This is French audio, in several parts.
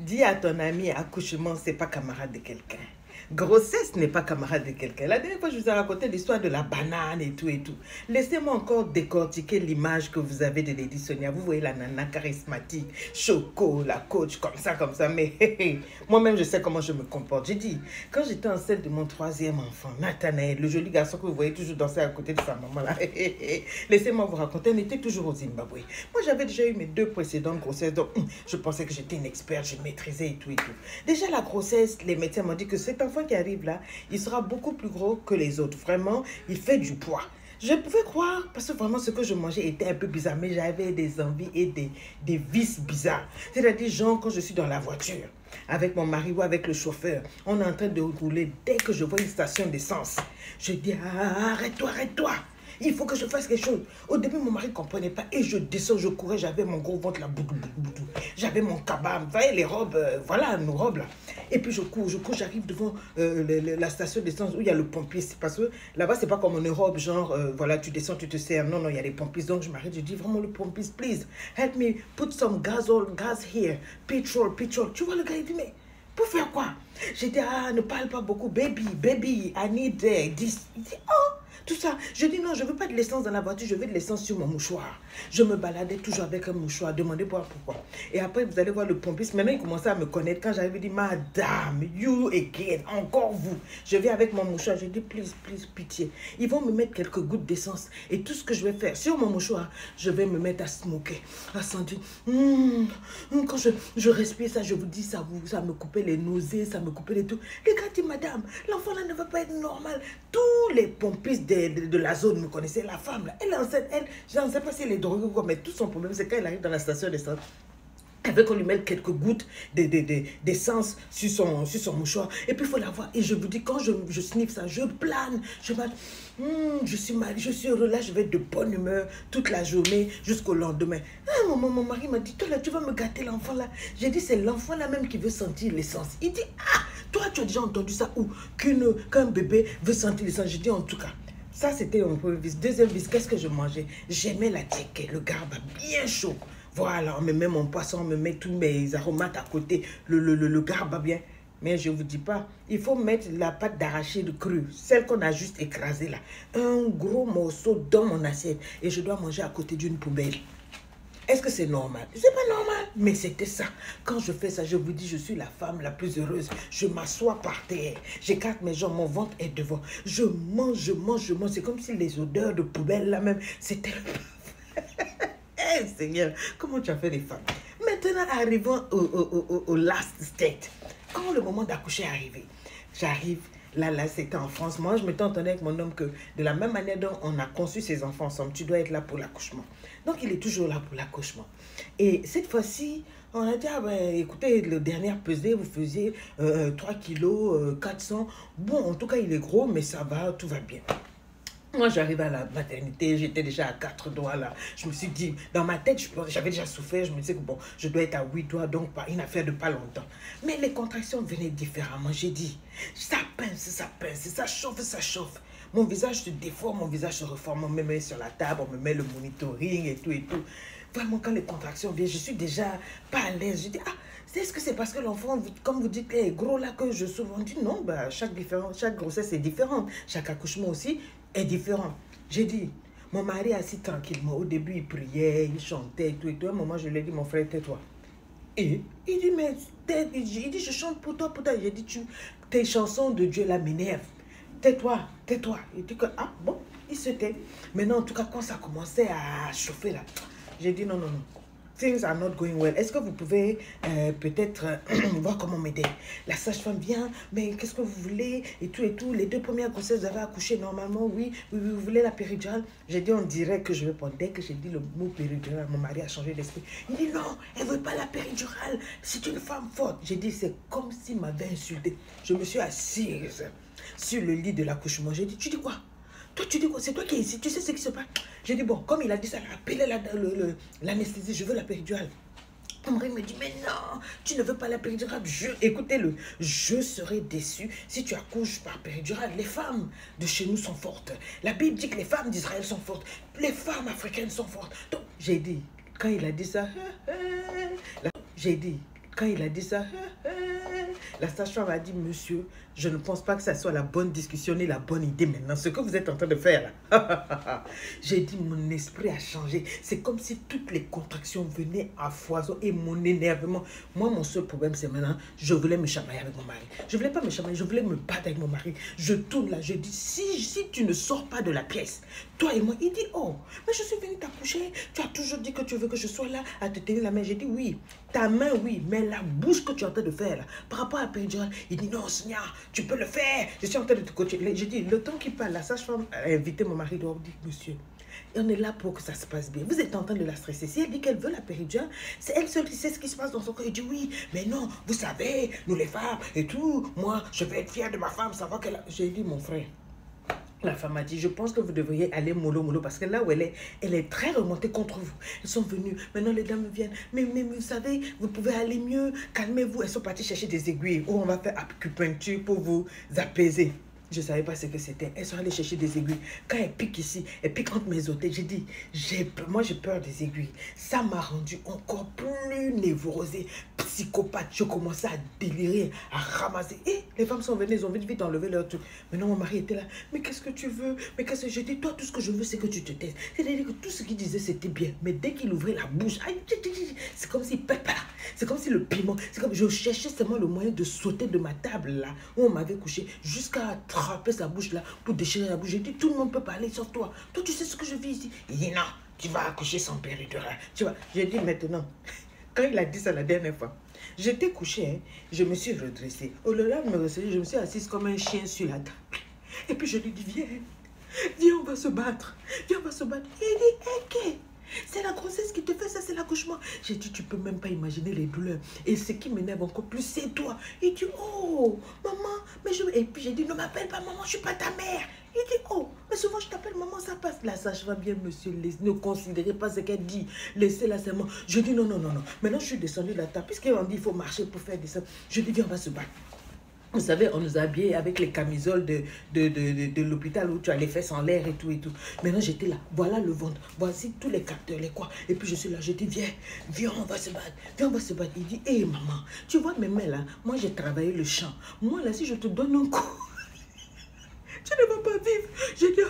Dis à ton ami, accouchement, c'est pas camarade de quelqu'un. Grossesse n'est pas camarade de quelqu'un. La dernière fois, je vous ai raconté l'histoire de la banane et tout et tout. Laissez-moi encore décortiquer l'image que vous avez de Lady Sonia. Vous voyez la nana charismatique, choco, la coach, comme ça. Mais moi-même, je sais comment je me comporte. J'ai dit, quand j'étais enceinte de mon troisième enfant, Nathanaël, le joli garçon que vous voyez toujours danser à côté de sa maman là. Laissez-moi vous raconter, on était toujours au Zimbabwe. Moi, j'avais déjà eu mes 2 précédentes grossesses, donc je pensais que j'étais une experte, je maîtrisais et tout et tout. Déjà, la grossesse, les médecins m'ont dit que cet enfant qui arrive là, il sera beaucoup plus gros que les autres. Vraiment, il fait du poids. Je pouvais croire, parce que vraiment ce que je mangeais était un peu bizarre, mais j'avais des envies et des vices bizarres. C'est-à-dire, genre, quand je suis dans la voiture, avec mon mari ou avec le chauffeur, on est en train de rouler, dès que je vois une station d'essence, je dis, arrête-toi. Il faut que je fasse quelque chose. Au début, mon mari ne comprenait pas. Et je descends, je courais, j'avais mon gros ventre là, boudou. J'avais mon cabas, vous voyez les robes, voilà nos robes là. Et puis je cours, j'arrive devant la station d'essence où il y a le pompier. Parce que là-bas, c'est pas comme en Europe, genre, voilà, tu descends, tu te sers. Non, il y a les pompiers. Donc je m'arrête, je dis vraiment le pompier, please, help me put some gas here, petrol. Tu vois le gars, il dit, mais pour faire quoi? J'ai dit, ne parle pas beaucoup, baby, I need this. Il dit, oh. Tout ça. Je dis non, je ne veux pas de l'essence dans la voiture, je veux de l'essence sur mon mouchoir. Je me baladais toujours avec un mouchoir, demandez pourquoi. Et après, vous allez voir le pompiste. Maintenant, il commençait à me connaître. Quand j'avais dit, madame, you again, encore vous. Je viens avec mon mouchoir, je dis, please, pitié. Ils vont me mettre quelques gouttes d'essence. Et tout ce que je vais faire, sur mon mouchoir, je vais me mettre à smoker, à sentir. Quand je respire ça, je vous dis, ça me coupait les nausées, ça me coupait les tout. Les gars disent, madame, l'enfant là ne va pas être normal. Tous les pompistes de la zone me connaissaient, la femme là, elle est enceinte, je ne sais pas si elle est droguée ou quoi, mais tout son problème c'est quand elle arrive dans la station d'essence, elle veut qu'on lui mette quelques gouttes d'essence sur son mouchoir, et puis il faut la voir, et je vous dis, quand je sniffe ça, je plane, je suis mal, je suis heureux, là je vais être de bonne humeur toute la journée jusqu'au lendemain. Mon mari m'a dit, toi là tu vas me gâter l'enfant là. J'ai dit, c'est l'enfant là même qui veut sentir l'essence. Il dit, toi tu as déjà entendu ça, ou qu'un bébé veut sentir l'essence. J'ai dit, en tout cas, ça, c'était mon premier vice. Deuxième vice, qu'est-ce que je mangeais? J'aimais la ticket, le garba bien chaud. Voilà, on me met mon poisson, on me met tous mes aromates à côté, le garba bien. Mais je ne vous dis pas, il faut mettre la pâte d'arachide crue, celle qu'on a juste écrasée là. Un gros morceau dans mon assiette et je dois manger à côté d'une poubelle. Est-ce que c'est normal? C'est pas normal, mais c'était ça. Quand je fais ça, je vous dis, je suis la femme la plus heureuse. Je m'assois par terre, j'écarte mes jambes, mon ventre est devant. Je mange. C'est comme si les odeurs de poubelle là même, c'était... Hey, Seigneur, comment tu as fait les femmes? Maintenant, arrivons au last state. Quand le moment d'accoucher est arrivé, j'arrive... Là, c'était en France. Moi, je m'étais entendu avec mon homme que de la même manière dont on a conçu ses enfants ensemble, tu dois être là pour l'accouchement. Donc, il est toujours là pour l'accouchement. Et cette fois-ci, on a dit, écoutez, le dernier pesée, vous faisiez 3 kilos, 400. Bon, en tout cas, il est gros, mais ça va, tout va bien. Moi, j'arrive à la maternité, j'étais déjà à 4 doigts là. Je me suis dit, dans ma tête, j'avais déjà souffert. Je me disais que bon, je dois être à 8 doigts, donc pas une affaire de pas longtemps. Mais les contractions venaient différemment. J'ai dit, ça pince, ça chauffe. Mon visage se déforme, mon visage se reforme. On me met sur la table, on me met le monitoring et tout. Vraiment, quand les contractions viennent, je suis déjà pas à l'aise. Je dis, est-ce que c'est parce que l'enfant, comme vous dites, est gros là que je souffre? On dit non, chaque grossesse est différente. Chaque accouchement aussi est différent. J'ai dit, mon mari assis tranquillement. Au début, il priait, il chantait et tout. À un moment, je lui ai dit, mon frère, tais-toi. Et il dit, mais il dit, je chante pour toi. J'ai dit, tes chansons de Dieu là m'énervent. Tais-toi. Il dit que, bon, il se tait. Maintenant, en tout cas, quand ça commençait à chauffer là, j'ai dit, non. Things are not going well. Est-ce que vous pouvez peut-être voir comment m'aider? La sage-femme vient, mais qu'est-ce que vous voulez? Et tout. Les 2 premières grossesses, vous avez accouché normalement. Oui, vous voulez la péridurale? J'ai dit, on dirait que je vais prendre. Dès que j'ai dit le mot péridurale, mon mari a changé d'esprit. Il dit, non, elle ne veut pas la péridurale. C'est une femme forte. J'ai dit, c'est comme s'il m'avait insulté. Je me suis assise sur le lit de l'accouchement. J'ai dit, tu dis quoi? Toi, tu dis quoi? C'est toi qui es ici, tu sais ce qui se passe? J'ai dit, bon, comme il a dit ça, appelez l'anesthésie, je veux la péridurale. Mon mari me dit, mais non, tu ne veux pas la péridurale. Écoutez-le, je serai déçu si tu accouches par péridurale. Les femmes de chez nous sont fortes. La Bible dit que les femmes d'Israël sont fortes. Les femmes africaines sont fortes. Donc, j'ai dit, quand il a dit ça, j'ai dit, Quand il a dit ça, la sage-femme a dit, monsieur, je ne pense pas que ça soit la bonne discussion ni la bonne idée maintenant. Ce que vous êtes en train de faire là. J'ai dit, mon esprit a changé. C'est comme si toutes les contractions venaient à foison et mon énervement. Moi, mon seul problème, c'est maintenant, je voulais me chamailler avec mon mari. Je ne voulais pas me chamailler, je voulais me battre avec mon mari. Je tourne là, je dis, si tu ne sors pas de la pièce, toi et moi, il dit, oh, mais je suis venue t'accoucher. Tu as toujours dit que tu veux que je sois là à te tenir la main. J'ai dit, oui, ta main, oui, mais la bouche que tu es en train de faire là, par rapport à la péridurale, il dit, non, Sonia, tu peux le faire. Je suis en train de te coacher. J'ai dit, le temps qu'il parle, la sage-femme a invité mon mari dehors, dit, monsieur, et on est là pour que ça se passe bien. Vous êtes en train de la stresser. Si elle dit qu'elle veut la péridurale, c'est elle seule qui sait ce qui se passe dans son corps. Elle dit oui, mais non, vous savez, nous les femmes et tout, moi, je vais être fière de ma femme, savoir qu'elle a... J'ai dit, mon frère, la femme a dit, je pense que vous devriez aller mollo mollo parce que là où elle est très remontée contre vous. Elles sont venues, maintenant les dames viennent, mais vous savez, vous pouvez aller mieux, calmez-vous. Elles sont parties chercher des aiguilles où on va faire acupuncture pour vous apaiser. Je ne savais pas ce que c'était. Elles sont allées chercher des aiguilles. Quand elles piquent ici, elles piquent entre mes orteils. J'ai dit, moi j'ai peur des aiguilles. Ça m'a rendu encore plus névrosée, psychopathe. Je commençais à délirer, à ramasser. Et les femmes sont venues, elles ont vite enlevé leur truc. Maintenant mon mari était là. Mais qu'est-ce que tu veux? Mais qu'est-ce que je dis? Toi, tout ce que je veux, c'est que tu te taises. C'est-à-dire que tout ce qu'il disait, c'était bien. Mais dès qu'il ouvrait la bouche, c'est comme si c'est comme si le piment, c'est comme je cherchais seulement le moyen de sauter de ma table là, où on m'avait couché, jusqu'à attraper sa bouche là, pour déchirer la bouche. J'ai dit, tout le monde peut parler sauf toi. Toi, tu sais ce que je vis ici? Il dit, non, tu vas accoucher sans péridurale. Tu vois, j'ai dit maintenant, quand il a dit ça la dernière fois, j'étais couchée, hein, je me suis redressée. Au lieu de me ressaisir, je me suis assise comme un chien sur la table. Et puis je lui dis, viens, on va se battre. Viens, on va se battre. Et il dit, ok. C'est la grossesse qui te fait ça, c'est l'accouchement. J'ai dit, tu peux même pas imaginer les douleurs. Et ce qui m'énerve encore plus, c'est toi. Il dit, oh, maman, mais je... Et puis j'ai dit, ne m'appelle pas maman, je suis pas ta mère. Il dit, oh, mais souvent je t'appelle maman, ça passe. La sage-femme bien, monsieur, ne considérez pas ce qu'elle dit. Laissez-la seulement. Je dis, non. Maintenant, je suis descendue de la table. Puisqu'on dit, il faut marcher pour faire des ça. Je dis, viens, on va se battre. Vous savez, on nous a habillés avec les camisoles de l'hôpital où tu as les fesses en l'air et tout et tout. Maintenant, j'étais là. Voilà le ventre. Voici tous les capteurs, les quoi. Et puis, je suis là. Je dis, viens, on va se battre. Viens, on va se battre. Il dit, hé, maman, tu vois mes mains là? Moi, j'ai travaillé le champ. Moi, là, si je te donne un coup, tu ne vas pas vivre. J'ai dit,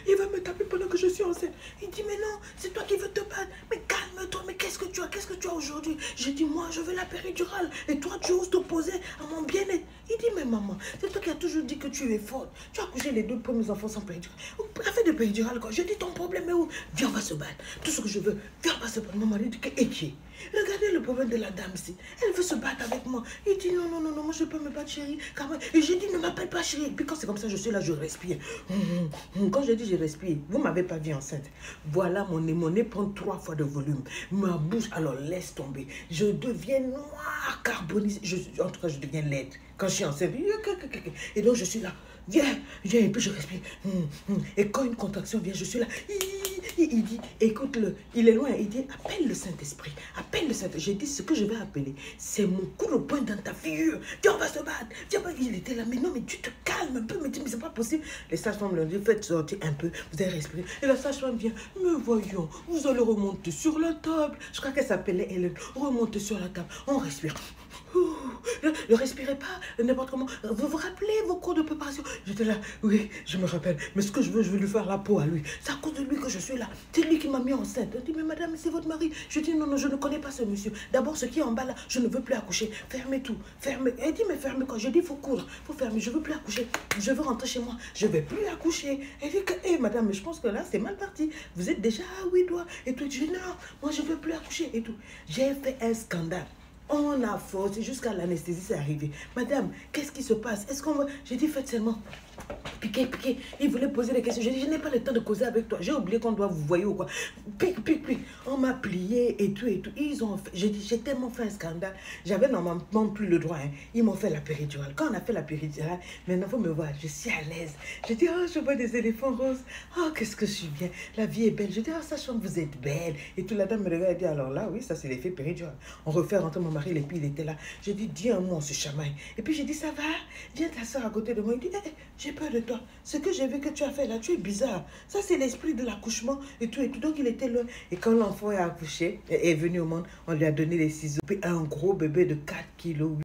il va me taper pendant que je suis enceinte. Il dit, mais non, c'est toi qui veux te battre. Mais calme-toi, mais qu'est-ce que tu as aujourd'hui? J'ai dit, moi, je veux la péridurale. Et toi, tu oses t'opposer à mon bien-être. Il dit, mais maman, c'est toi qui as toujours dit que tu es forte. Tu as couché les 2 premiers enfants sans péridurale. Avec de péridurale, quoi. Je dis, ton problème est où? Viens, on va se battre. Tout ce que je veux, viens, on va se battre. Mon mari dit, et qui? Regardez le problème de la dame ici. Elle veut se battre avec moi. Il dit, non, moi, je peux me battre, chérie. Et j'ai dit, ne m'appelle pas chérie. Et puis quand c'est comme ça, je suis là, je respire. Quand je dis je respire, vous ne m'avez pas vu enceinte. Voilà mon nez prend 3 fois de volume. Ma bouche, alors laisse tomber. Je deviens noir, carbonisé. En tout cas, je deviens laide. Quand je suis enceinte, et donc je suis là. Viens, et puis je respire. Et quand une contraction vient, je suis là. Il dit, écoute-le, il est loin. Il dit, appelle le Saint-Esprit. Appelle le Saint-Esprit. J'ai dit, ce que je vais appeler, c'est mon coup de poing dans ta figure. Viens, on va se battre. Viens, il était là. Mais non, mais tu te calmes un peu. Mais c'est pas possible. Les sages-femmes lui ont dit, faites sortir un peu. Vous allez respirer. Et la sage-femme vient, mais voyons, vous allez remonter sur la table. Je crois qu'elle s'appelait Hélène. Remonter sur la table. On respire. Ne respirez pas n'importe comment. Vous vous rappelez vos cours de préparation? J'étais là, oui, je me rappelle. Mais ce que je veux lui faire la peau à lui. C'est à cause de lui que je suis là. C'est lui qui m'a mis enceinte. Elle dit, mais madame, c'est votre mari. Je dis, non, je ne connais pas ce monsieur. D'abord, ce qui est en bas là, je ne veux plus accoucher. Fermez tout. Fermez. Elle dit, mais fermez quoi? Je dis, il faut coudre. Il faut fermer. Je ne veux plus accoucher. Je veux rentrer chez moi. Je ne vais plus accoucher. Elle dit, hé, madame, mais je pense que là, c'est mal parti. Vous êtes déjà à 8 doigts. Et tout. Je dis, non, moi, je ne veux plus accoucher. Et tout. J'ai fait un scandale. On a forcé jusqu'à l'anesthésie, c'est arrivé. Madame, qu'est-ce qui se passe? Est-ce qu'on va... J'ai dit, faites seulement. Piquez. Il voulait poser des questions. J'ai dit, je n'ai pas le temps de causer avec toi. J'ai oublié qu'on doit vous voir ou quoi. Pique. On m'a plié et tout. Ils ont fait... J'ai dit, j'ai tellement fait un scandale. J'avais normalement plus le droit. Hein. Ils m'ont fait la péridurale. Quand on a fait la péridurale, maintenant, il faut me voir. Je suis à l'aise. Je dis, je vois des éléphants roses. Qu'est-ce que je suis bien. La vie est belle. Je dis, sachant que vous êtes belle. Et tout, la dame me regarde et dit, alors là, oui, ça c'est l'effet péridurale. On refait rentrer mon mari, et puis il était là. Je dis, dis un mot, on se chamaille. Et puis j'ai dit, ça va? Viens t'asseoir à côté de moi. Il dit, j'ai peur de toi. toi. Ce que j'ai vu que tu as fait là, tu es bizarre. Ça, c'est l'esprit de l'accouchement et tout, et tout. Donc, il était loin. Et quand l'enfant est accouché, est venu au monde, on lui a donné les ciseaux. Puis un gros bébé de 4 kilos.